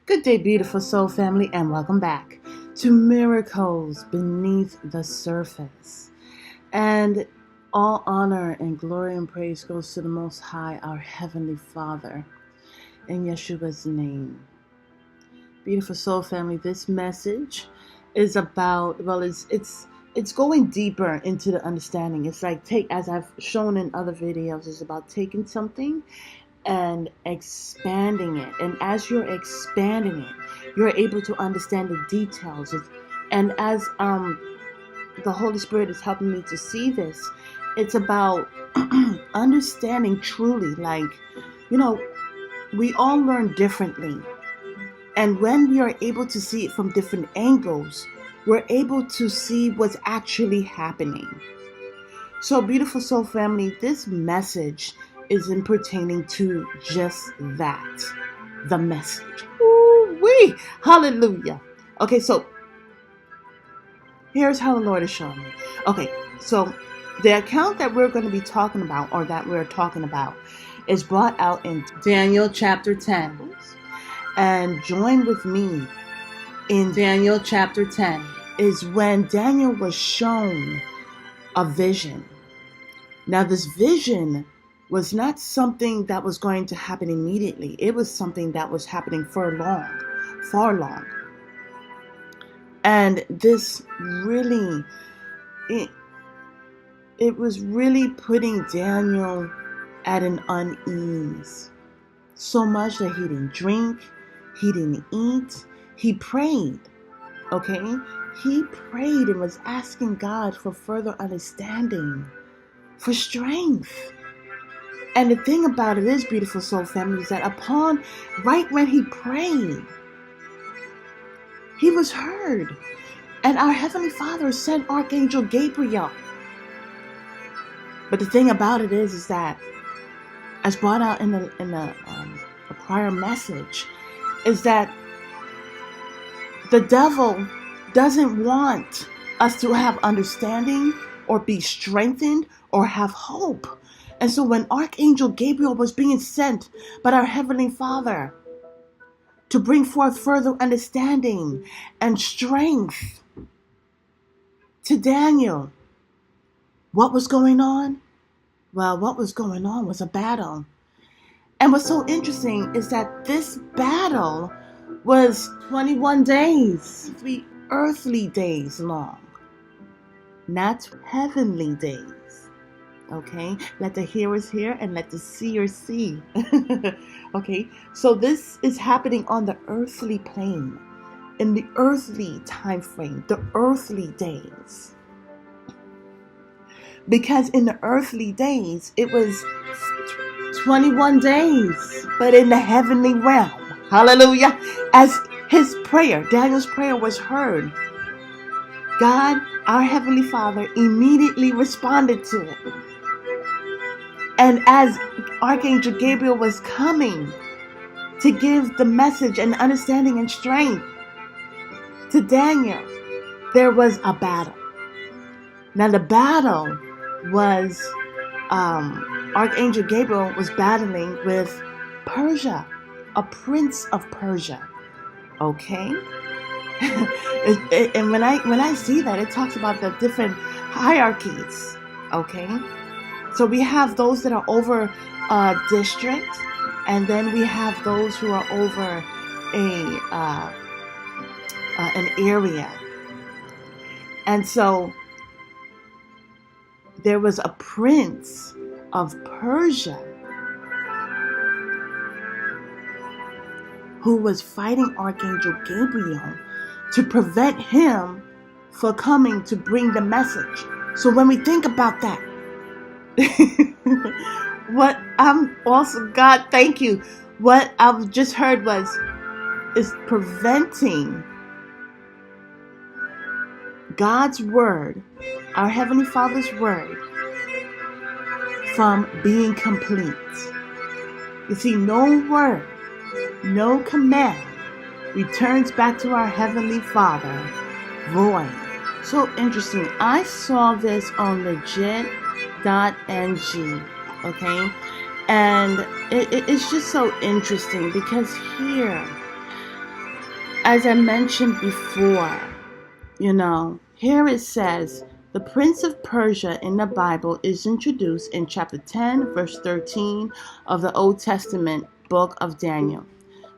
Good day, beautiful soul family, and welcome back to Miracles Beneath the Surface. And all honor and glory and praise goes to the Most High, our Heavenly Father, in Yeshua's name. Beautiful soul family, this message is about, it's going deeper into the understanding. It's like as I've shown in other videos, it's about taking something and expanding it. And as you're expanding it, you're able to understand the details. And as the Holy Spirit is helping me to see this, it's about understanding truly, we all learn differently. And when we are able to see it from different angles, we're able to see what's actually happening. So, beautiful soul family, this message is in pertaining to just that, the message. Ooh-wee! Hallelujah. Okay, so here's how the Lord is showing me. Okay, so the account that we're going to be talking about, or that we're talking about, is brought out in Daniel chapter 10. And join with me in Daniel chapter 10 is when Daniel was shown a vision. Now, this vision was not something that was going to happen immediately. It was something that was happening for far long. And this really, it was really putting Daniel at an unease. So much that he didn't drink, he didn't eat, he prayed, okay? He prayed and was asking God for further understanding, for strength. And the thing about it is, beautiful soul family, is that right when he prayed, he was heard. And our Heavenly Father sent Archangel Gabriel. But the thing about it is that, as brought out in the prior message, is that the devil doesn't want us to have understanding or be strengthened or have hope. And so when Archangel Gabriel was being sent by our Heavenly Father to bring forth further understanding and strength to Daniel, what was going on? Well, what was going on was a battle. And what's so interesting is that this battle was 21 days, 3 earthly days long, not heavenly days. Okay, let the hearers hear and let the seers see. Okay, so this is happening on the earthly plane, in the earthly time frame, the earthly days. Because in the earthly days, it was 21 days, but in the heavenly realm, hallelujah, as his prayer, Daniel's prayer, was heard, God, our Heavenly Father, immediately responded to it. And as Archangel Gabriel was coming to give the message and understanding and strength to Daniel, there was a battle. Now the battle was, Archangel Gabriel was battling with Persia, a prince of Persia. Okay? And when I see that, it talks about the different hierarchies. Okay? So we have those that are over a district, and then we have those who are over an area. And so there was a prince of Persia who was fighting Archangel Gabriel to prevent him from coming to bring the message. So when we think about that, God, thank you. What I've just heard is preventing God's word, our Heavenly Father's word, from being complete. You see, no word, no command returns back to our Heavenly Father void. So interesting. I saw this on legit.ng, okay? And it's just so interesting because here as I mentioned before, here it says, the prince of Persia in the Bible is introduced in chapter 10, verse 13 of the Old Testament book of Daniel.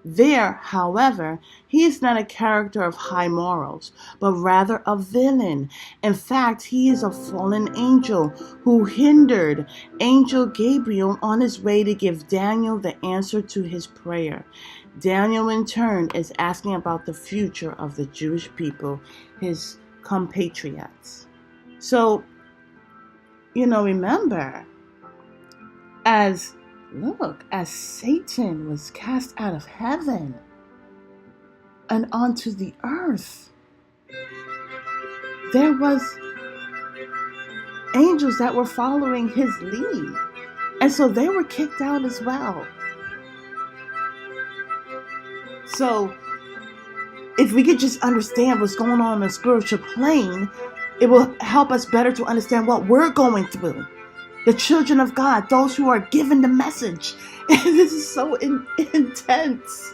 There, however, he is not a character of high morals, but rather a villain. In fact, he is a fallen angel who hindered Angel Gabriel on his way to give Daniel the answer to his prayer. Daniel, in turn, is asking about the future of the Jewish people, his compatriots. So, remember, as Satan was cast out of heaven and onto the earth, there was angels that were following his lead. And so they were kicked out as well. So if we could just understand what's going on in the spiritual plane, it will help us better to understand what we're going through. The children of God, those who are given the message. And this is so intense.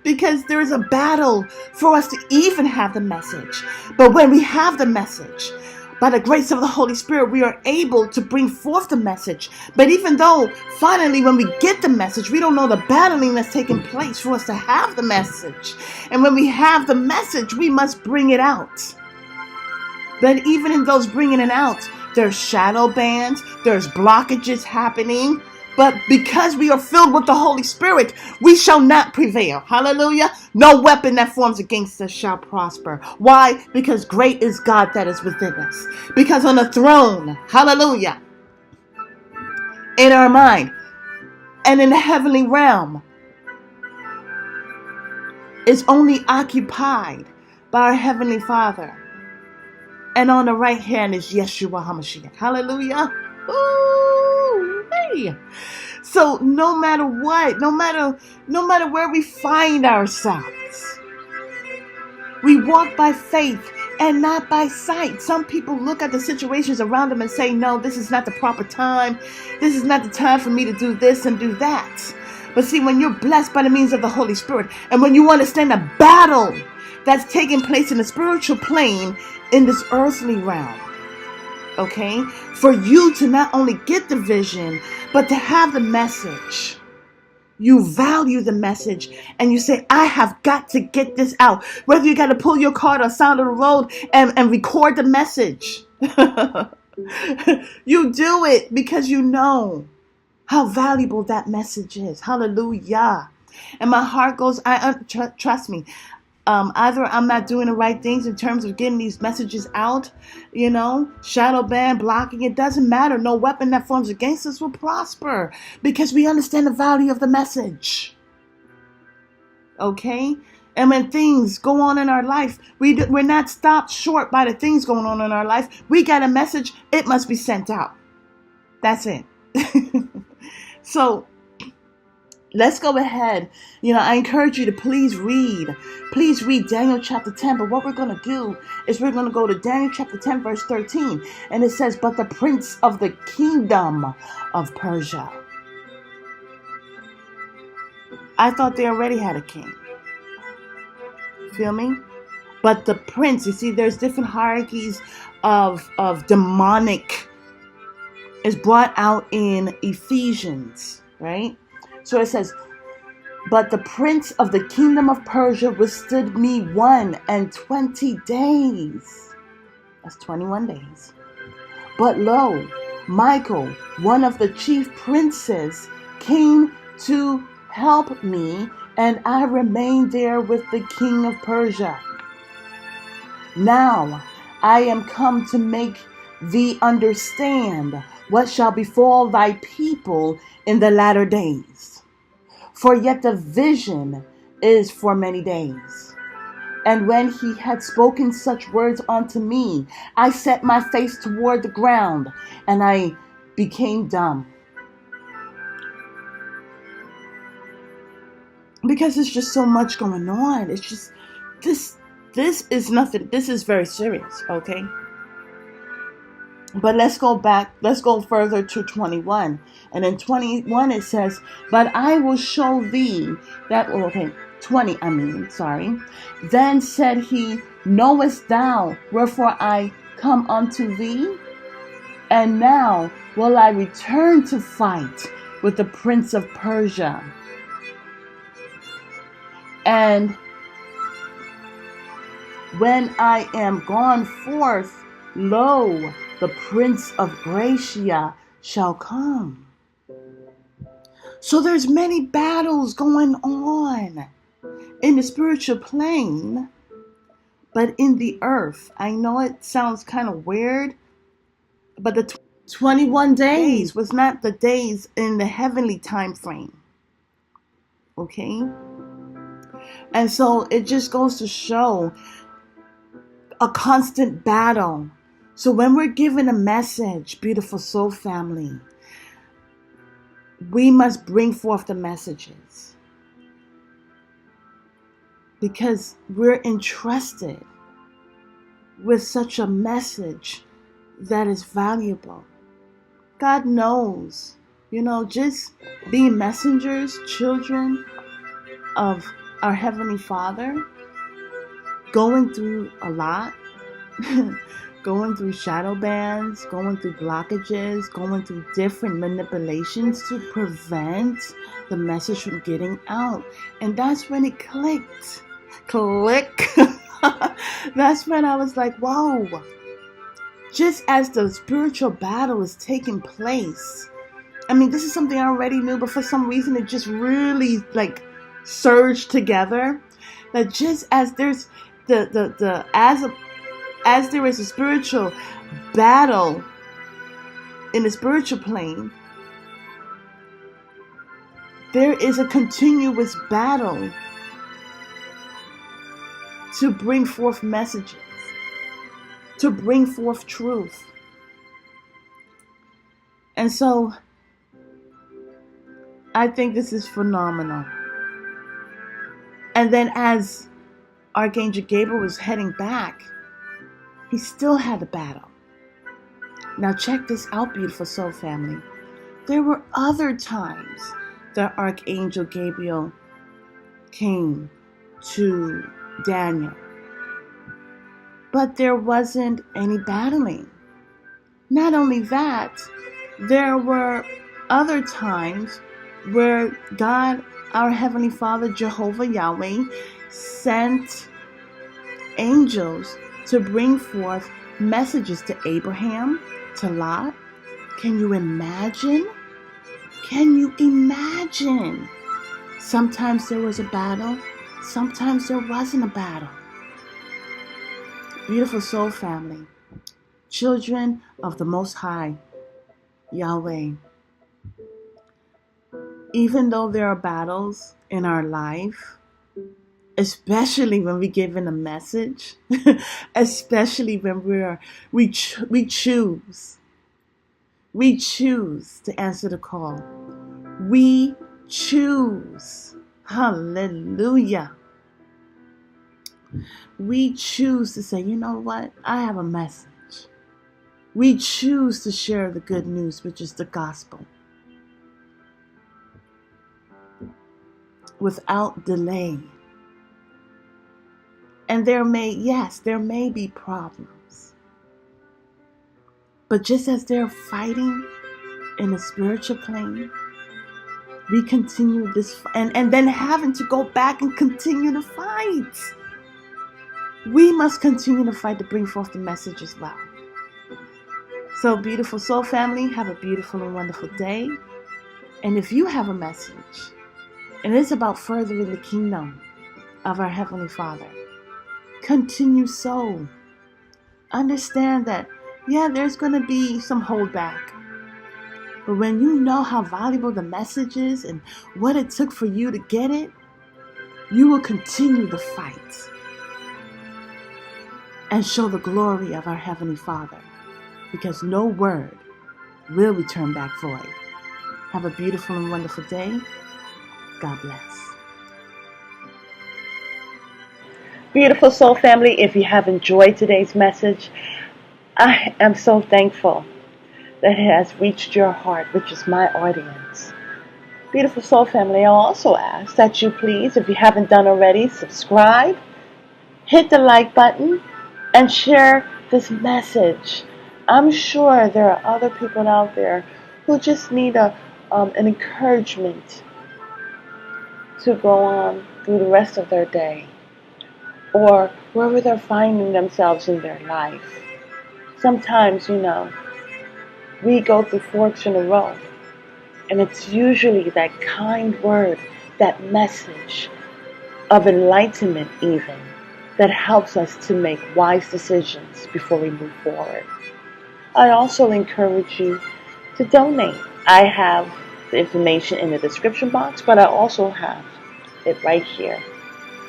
Because there is a battle for us to even have the message. But when we have the message, by the grace of the Holy Spirit, we are able to bring forth the message. But even though, finally, when we get the message, we don't know the battling that's taking place for us to have the message. And when we have the message, we must bring it out. But even in those bringing it out, there's shadow bands, there's blockages happening. But because we are filled with the Holy Spirit, we shall not prevail. Hallelujah. No weapon that forms against us shall prosper. Why? Because great is God that is within us. Because on the throne, hallelujah, in our mind and in the heavenly realm is only occupied by our Heavenly Father. And on the right hand is Yeshua HaMashiach. Hallelujah. Ooh, hey. So no matter what, no matter where we find ourselves, we walk by faith and not by sight. Some people look at the situations around them and say, no, this is not the proper time. This is not the time for me to do this and do that. But see, when you're blessed by the means of the Holy Spirit, and when you understand the battle that's taking place in the spiritual plane in this earthly realm, okay, for you to not only get the vision, but to have the message. You value the message and you say, I have got to get this out. Whether you got to pull your car to the side of the road and record the message. You do it because you know how valuable that message is. Hallelujah. And my heart goes, trust me, either I'm not doing the right things in terms of getting these messages out, shadow ban, blocking, it doesn't matter. No weapon that forms against us will prosper because we understand the value of the message. Okay? And when things go on in our life, we're not stopped short by the things going on in our life. We got a message, it must be sent out. That's it. So, let's go ahead. I encourage you to please read Daniel chapter 10. But what we're going to do is we're going to go to Daniel chapter 10, verse 13. And it says, but the prince of the kingdom of Persia. I thought they already had a king. Feel me? But the prince, you see, there's different hierarchies of demonic is brought out in Ephesians, right? So it says, but the prince of the kingdom of Persia withstood me 21 days. That's 21 days. But lo, Michael, one of the chief princes, came to help me, and I remained there with the king of Persia. Now I am come to make thee understand what shall befall thy people in the latter days. For yet the vision is for many days. And when he had spoken such words unto me, I set my face toward the ground, and I became dumb. Because there's just so much going on. It's just, this is nothing. This is very serious, okay? But let's go back. Let's go further to 21. And in 21 it says, but I will show thee that, okay, 20, sorry. Then said he, knowest thou wherefore I come unto thee? And now will I return to fight with the prince of Persia. And when I am gone forth, lo, the prince of Gracia shall come. So there's many battles going on in the spiritual plane, but in the earth. I know it sounds kind of weird, but the 21 days was not the days in the heavenly time frame. Okay? And so it just goes to show a constant battle. So when we're given a message, beautiful soul family, we must bring forth the messages, because we're entrusted with such a message that is valuable. God knows, just being messengers, children of our Heavenly Father, going through a lot, going through shadow bands, going through blockages, going through different manipulations to prevent the message from getting out. And that's when it clicked. That's when I was like, whoa. Just as the spiritual battle is taking place, this is something I already knew, but for some reason it just really surged together. That just as there's as there is a spiritual battle in the spiritual plane, there is a continuous battle to bring forth messages, to bring forth truth. And so I think this is phenomenal. And then as Archangel Gabriel was heading back, he still had a battle. Now check this out, beautiful soul family. There were other times that Archangel Gabriel came to Daniel, but there wasn't any battling. Not only that, there were other times where God, our Heavenly Father, Jehovah Yahweh, sent angels to bring forth messages to Abraham, to Lot. Can you imagine? Can you imagine? Sometimes there was a battle, sometimes there wasn't a battle. Beautiful soul family, children of the Most High, Yahweh. Even though there are battles in our life, especially when we're given a message, especially when we choose to answer the call. We choose. Hallelujah. We choose to say, you know what? I have a message. We choose to share the good news, which is the gospel, without delay. And there may be problems. But just as they're fighting in the spiritual plane, we continue this, and then having to go back and continue to fight. We must continue to fight to bring forth the message as well. So, beautiful soul family, have a beautiful and wonderful day. And if you have a message, and it's about furthering the kingdom of our Heavenly Father, continue so. Understand that, there's going to be some holdback. But when you know how valuable the message is and what it took for you to get it, you will continue the fight and show the glory of our Heavenly Father, because no word will return back void. Have a beautiful and wonderful day. God bless. Beautiful soul family, if you have enjoyed today's message, I am so thankful that it has reached your heart, which is my audience. Beautiful soul family, I'll also ask that you please, if you haven't done already, subscribe, hit the like button, and share this message. I'm sure there are other people out there who just need an encouragement to go on through the rest of their day, or wherever they're finding themselves in their life. Sometimes, we go through forks in the road, and it's usually that kind word, that message of enlightenment even, that helps us to make wise decisions before we move forward. I also encourage you to donate. I have the information in the description box, but I also have it right here.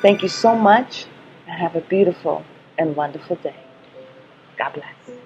Thank you so much, and have a beautiful and wonderful day. God bless.